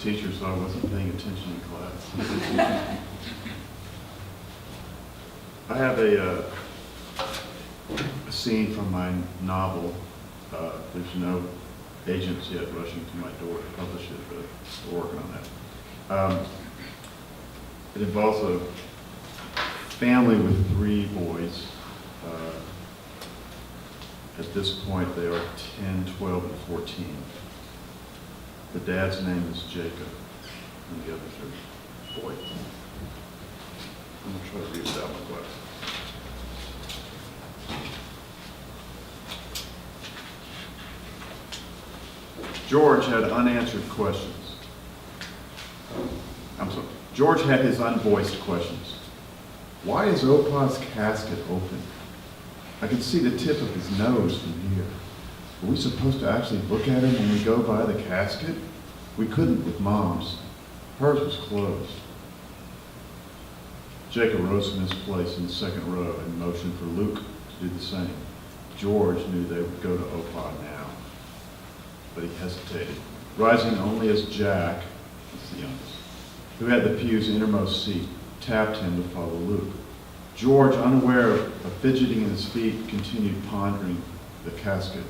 teacher, so I wasn't paying attention in class. I have a scene from my novel. There's no agents yet rushing to my door to publish it, but we're working on that. It involves a family with 3 boys. At this point, they are 10, 12, and 14. The dad's name is Jacob, and the others are boys. I'm going to try to read it out my class. George had unanswered questions. George had his unvoiced questions. Why is Opa's casket open? I could see the tip of his nose from here. Were we supposed to actually look at him when we go by the casket? We couldn't with Mom's. Hers was closed. Jacob rose from his place in the second row and motioned for Luke to do the same. George knew they would go to Opa now, but he hesitated, rising only as Jack, that's the youngest, who had the pew's innermost seat, tapped him to follow Luke. George, unaware of fidgeting in his feet, continued pondering the casket.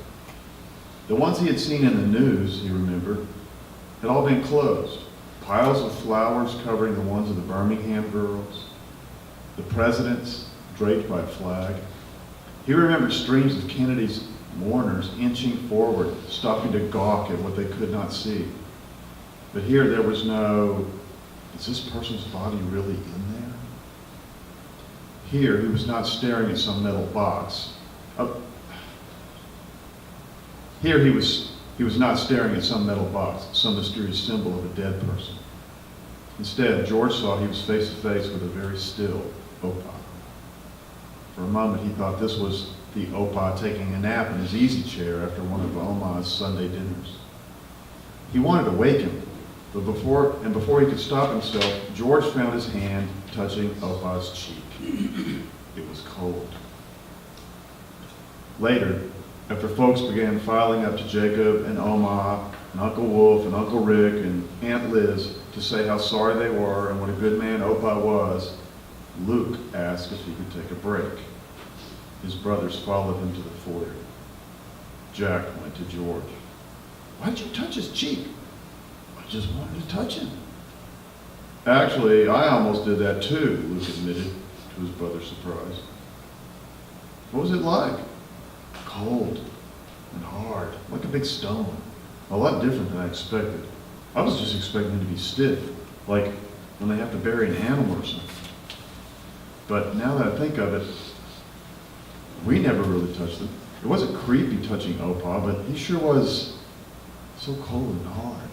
The ones he had seen in the news, he remembered, had all been closed. Piles of flowers covering the ones of the Birmingham girls, the president's draped by a flag. He remembered streams of Kennedy's mourners inching forward, stopping to gawk at what they could not see. But here there was no, is this person's body really in there? Here he was not staring at some metal box. Here he was not staring at some metal box, some mysterious symbol of a dead person. Instead, George saw he was face to face with a very still Opa. For a moment, he thought this was the Opa taking a nap in his easy chair after one of Oma's Sunday dinners. He wanted to wake him, but before he could stop himself, George found his hand touching Opa's cheek. It was cold. Later, after folks began filing up to Jacob and Oma and Uncle Wolf and Uncle Rick and Aunt Liz to say how sorry they were and what a good man Opa was, Luke asked if he could take a break. His brothers followed him to the foyer. Jack went to George. Why'd you touch his cheek? I just wanted to touch him. Actually, I almost did that too, Luke admitted, to his brother's surprise. What was it like? Cold and hard, like a big stone. A lot different than I expected. I was just expecting him to be stiff, like when they have to bury an animal or something. But now that I think of it, we never really touched him. It wasn't creepy touching Opa, but he sure was so cold and hard.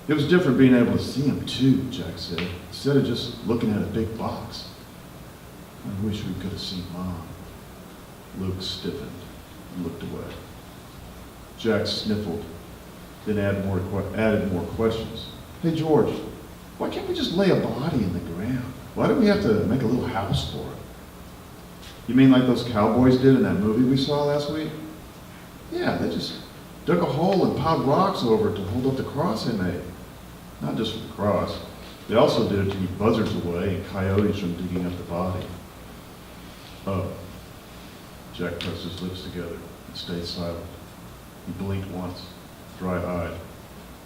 It was different being able to see him too, Jack said, instead of just looking at a big box. I wish we could have seen Mom. Luke stiffened and looked away. Jack sniffled, then added more questions. Hey, George, why can't we just lay a body in the ground? Why do we have to make a little house for it? You mean like those cowboys did in that movie we saw last week? Yeah, they just dug a hole and piled rocks over it to hold up the cross they made. Not just for the cross. They also did it to keep buzzards away and coyotes from digging up the body. Oh. Jack pressed his lips together and stayed silent. He blinked once, dry-eyed,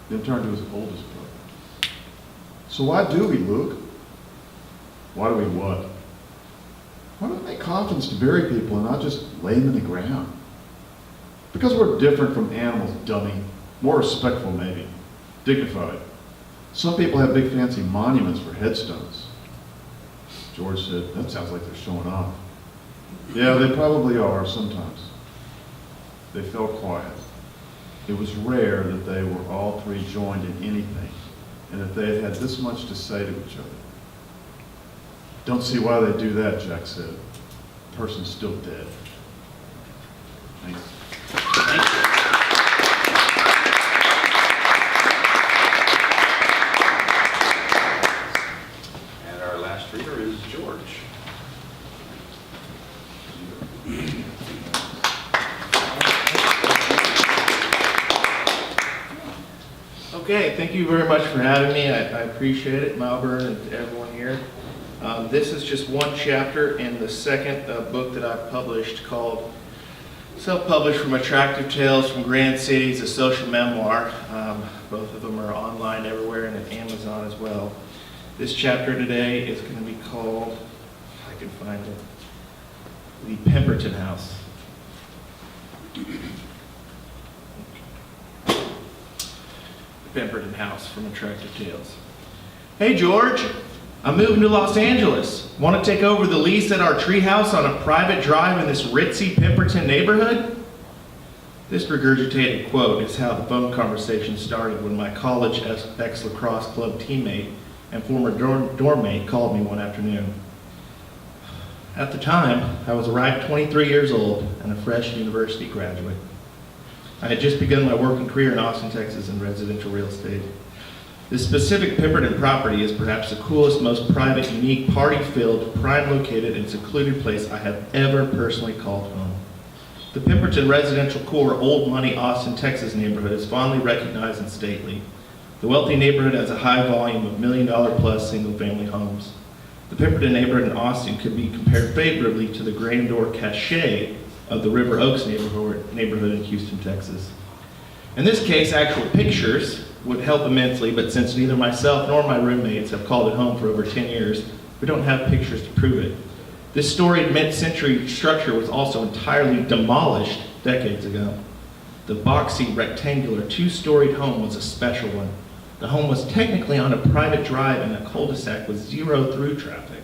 then turned to his oldest brother. So why do we, Luke? Why do we what? Why do we make coffins to bury people and not just lay them in the ground? Because we're different from animals, dummy. More respectful, maybe. Dignified. Some people have big fancy monuments for headstones. George said, that sounds like they're showing off. Yeah, they probably are sometimes. They fell quiet. It was rare that they were all 3 joined in anything, and that they had this much to say to each other. Don't see why they do that, Jack said. The person's still dead. Thanks. And our last reader is George. Okay, thank you very much for having me. I appreciate it, Malvern and everyone here. This is just one chapter in the second book that I've published called Self-Published From Attractive Tales from Grand Cities, a social memoir. Both of them are online everywhere and at Amazon as well. This chapter today is going to be called, if I can find it, The Pemberton House. Pemberton House from Attractive Tales. Hey George, I'm moving to Los Angeles. Want to take over the lease at our treehouse on a private drive in this ritzy Pemberton neighborhood? This regurgitated quote is how the phone conversation started when my college ex-lacrosse club teammate and former dorm mate called me one afternoon. At the time, I was a ripe 23 years old and a fresh university graduate. I had just begun my working career in Austin, Texas in residential real estate. This specific Pemberton property is perhaps the coolest, most private, unique, party-filled, prime-located, and secluded place I have ever personally called home. The Pemberton residential core, old money Austin, Texas neighborhood is fondly recognized and stately. The wealthy neighborhood has a high volume of $1 million-plus single-family homes. The Pemberton neighborhood in Austin could be compared favorably to the grandeur cachet of the River Oaks neighborhood in Houston, Texas. In this case, actual pictures would help immensely, but since neither myself nor my roommates have called it home for over 10 years, we don't have pictures to prove it. This storied mid-century structure was also entirely demolished decades ago. The boxy, rectangular, two-storied home was a special one. The home was technically on a private drive in a cul-de-sac with zero through traffic.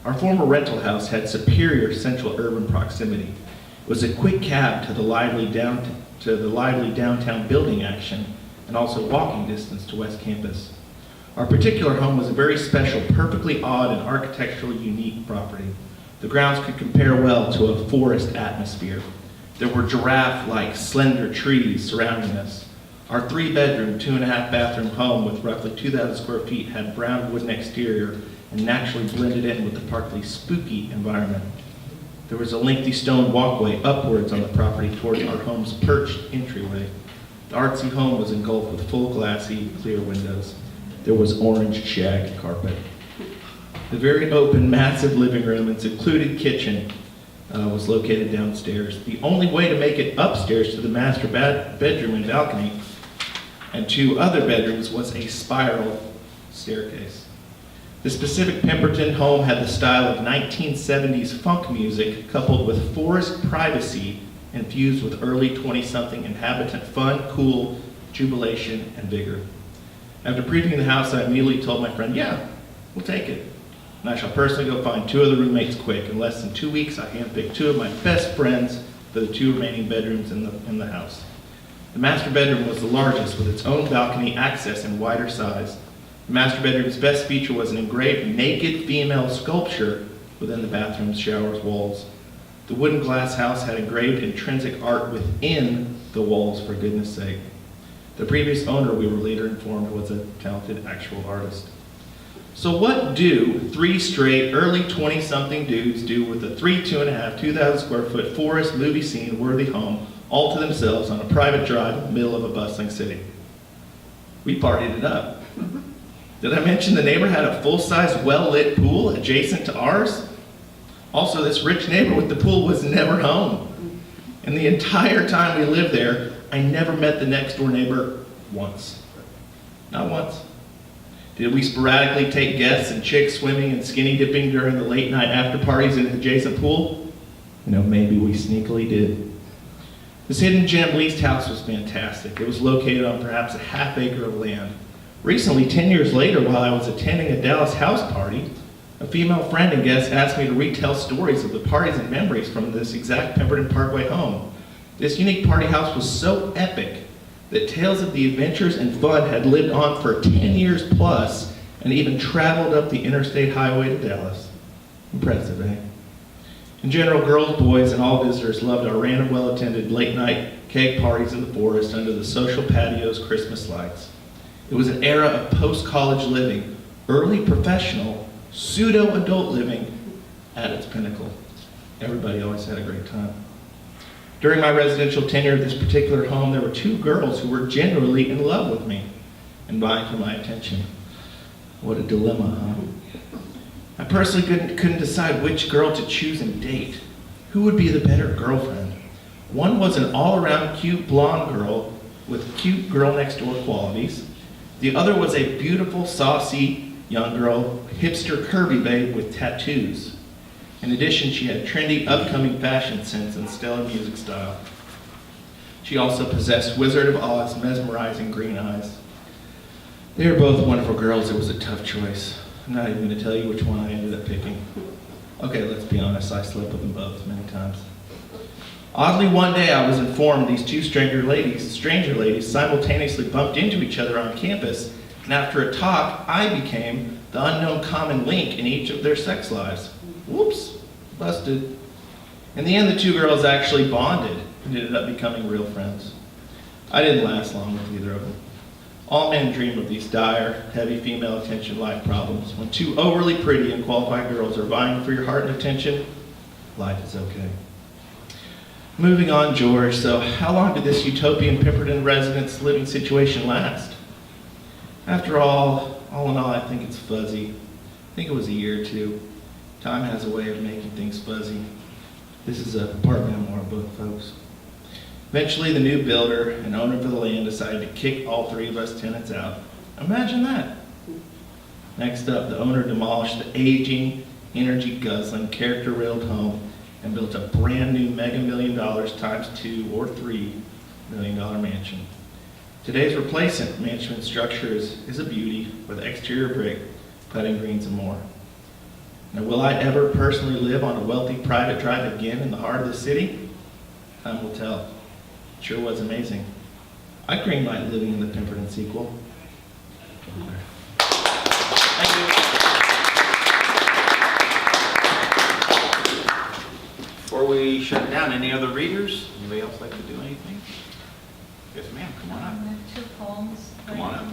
Our former rental house had superior central urban proximity. It was a quick cab to the lively downtown building action and also walking distance to West Campus. Our particular home was a very special, perfectly odd and architecturally unique property. The grounds could compare well to a forest atmosphere. There were giraffe-like slender trees surrounding us. Our 3-bedroom, 2.5-bathroom home with roughly 2,000 square feet had brown wooden exterior and naturally blended in with the partly spooky environment. There was a lengthy stone walkway upwards on the property towards our home's perched entryway. The artsy home was engulfed with full glassy, clear windows. There was orange shag carpet. The very open, massive living room and secluded kitchen was located downstairs. The only way to make it upstairs to the master bedroom and balcony and 2 other bedrooms was a spiral staircase. The specific Pemberton home had the style of 1970s funk music coupled with forest privacy infused with early 20-something inhabitant fun, cool, jubilation, and vigor. After previewing the house, I immediately told my friend, yeah, we'll take it. And I shall personally go find 2 other roommates quick. In less than 2 weeks, I handpicked 2 of my best friends for the 2 remaining bedrooms in the house. The master bedroom was the largest with its own balcony access and wider size. The master bedroom's best feature was an engraved naked female sculpture within the bathroom's shower's walls. The wooden glass house had engraved intrinsic art within the walls, for goodness sake. The previous owner, we were later informed, was a talented actual artist. So what do 3 straight early 20-something dudes do with a 2,000 square foot forest movie scene worthy home all to themselves on a private drive in the middle of a bustling city? We partied it up. Did I mention the neighbor had a full-size, well-lit pool adjacent to ours? Also, this rich neighbor with the pool was never home. And the entire time we lived there, I never met the next-door neighbor once. Not once. Did we sporadically take guests and chicks swimming and skinny dipping during the late-night after parties in the adjacent pool? Maybe we sneakily did. This hidden gem leased house was fantastic. It was located on perhaps a half acre of land. Recently, 10 years later, while I was attending a Dallas house party, a female friend and guest asked me to retell stories of the parties and memories from this exact Pemberton Parkway home. This unique party house was so epic that tales of the adventures and fun had lived on for 10 years plus and even traveled up the interstate highway to Dallas. Impressive, eh? In general, girls, boys, and all visitors loved our random, well-attended late-night keg parties in the forest under the social patio's Christmas lights. It was an era of post-college living, early professional, pseudo-adult living at its pinnacle. Everybody always had a great time. During my residential tenure at this particular home, there were 2 girls who were genuinely in love with me. and vying for my attention. What a dilemma, huh? I personally couldn't decide which girl to choose and date. Who would be the better girlfriend? One was an all-around cute blonde girl with cute girl next door qualities. The other was a beautiful, saucy young girl, hipster curvy babe with tattoos. In addition, she had trendy, upcoming fashion sense and stellar music style. She also possessed Wizard of Oz mesmerizing green eyes. They were both wonderful girls. It was a tough choice. I'm not even going to tell you which one I ended up picking. Okay, let's be honest, I slept with them both many times. Oddly, one day I was informed these two stranger ladies simultaneously bumped into each other on campus, and after a talk, I became the unknown common link in each of their sex lives. Whoops, busted. In the end, the two girls actually bonded and ended up becoming real friends. I didn't last long with either of them. All men dream of these dire, heavy female attention life problems. When two overly pretty and qualified girls are vying for your heart and attention, life is okay. Moving on, George, so how long did this utopian Pemberton residence living situation last? After all in all, I think it's fuzzy. I think it was a year or two. Time has a way of making things fuzzy. This is a part memoir book, folks. Eventually, the new builder and owner of the land decided to kick all three of us tenants out. Imagine that. Next up, the owner demolished the aging, energy-guzzling, character-riddled home and built a brand new mega $1 million times 2 or 3 $1 million mansion. Today's replacement mansion structure is a beauty with exterior brick, putting greens, and more. Now, will I ever personally live on a wealthy private drive again in the heart of the city? Time will tell. It sure was amazing. I greenlight living in the Pemberton sequel. Thank you. Before we shut down, any other readers? Anybody else like to do anything? Yes, ma'am, come on up. I have 2 poems. Come on up.